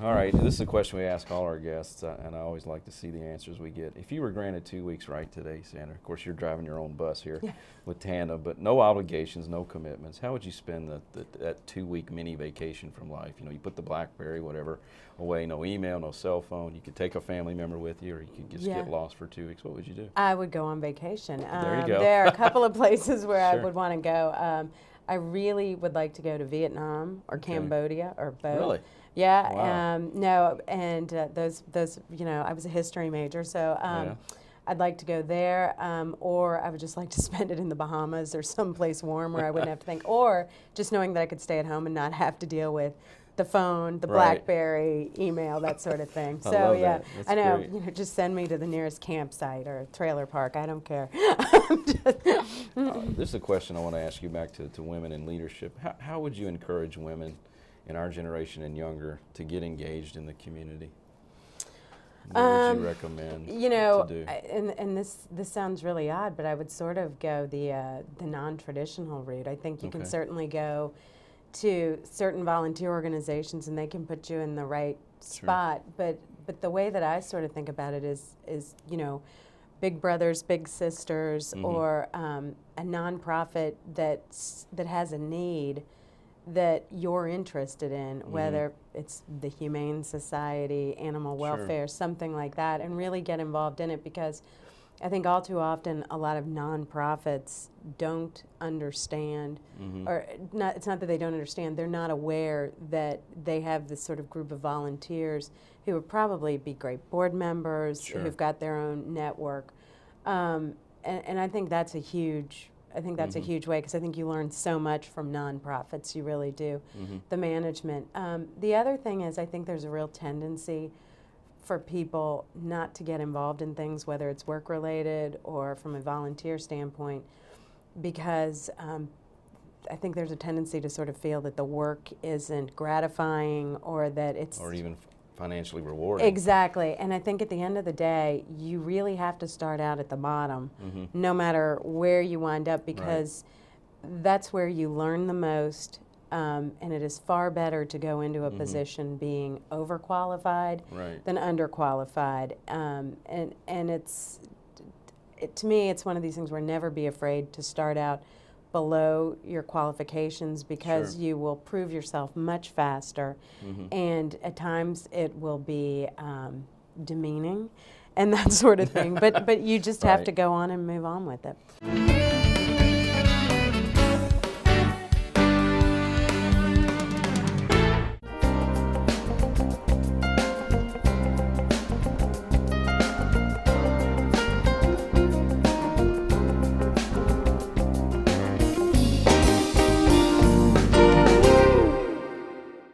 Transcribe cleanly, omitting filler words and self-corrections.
All right, this is a question we ask all our guests, and I always like to see the answers we get. If you were granted 2 weeks right today, Sandra, of course you're driving your own bus here with Tandem, but no obligations, no commitments, how would you spend that 2-week mini vacation from life? You know, you put the BlackBerry, whatever, away, no email, no cell phone. You could take a family member with you, or you could just get lost for 2 weeks. What would you do? I would go on vacation. There you go. There are a couple of places where I Sure. would want to go. I really would like to go to Vietnam or Cambodia or both. Really? Yeah. Wow. No, and those, you know, I was a history major, so I'd like to go there, or I would just like to spend it in the Bahamas or someplace warm where I wouldn't have to think, or just knowing that I could stay at home and not have to deal with the phone, the BlackBerry, email, that sort of thing. I So love yeah, that. That's I know. great. You know, just send me to the nearest campsite or trailer park. I don't care. This is a question I want to ask you back to women in leadership. How would you encourage women in our generation and younger to get engaged in the community? What would you recommend you know, to do? and this sounds really odd, but I would sort of go the non-traditional route. I think you can certainly go to certain volunteer organizations and they can put you in the right spot. But the way that I sort of think about it is you know, big brothers, big sisters, or a nonprofit that has a need that you're interested in, whether it's the Humane Society, animal welfare, something like that, and really get involved in it, because I think all too often a lot of nonprofits don't understand, or it's not that they don't understand, they're not aware that they have this sort of group of volunteers who would probably be great board members, who've got their own network. And I think that's a huge, a huge way, because I think you learn so much from nonprofits, you really do, the management. The other thing is, I think there's a real tendency for people not to get involved in things, whether it's work-related or from a volunteer standpoint, because I think there's a tendency to sort of feel that the work isn't gratifying, or that it's... Or even financially rewarding. Exactly, and I think at the end of the day, you really have to start out at the bottom, no matter where you wind up, because that's where you learn the most, and it is far better to go into a position being overqualified than underqualified. And to me, it's one of these things where never be afraid to start out below your qualifications, because you will prove yourself much faster, and at times it will be demeaning and that sort of thing, but you just have to go on and move on with it.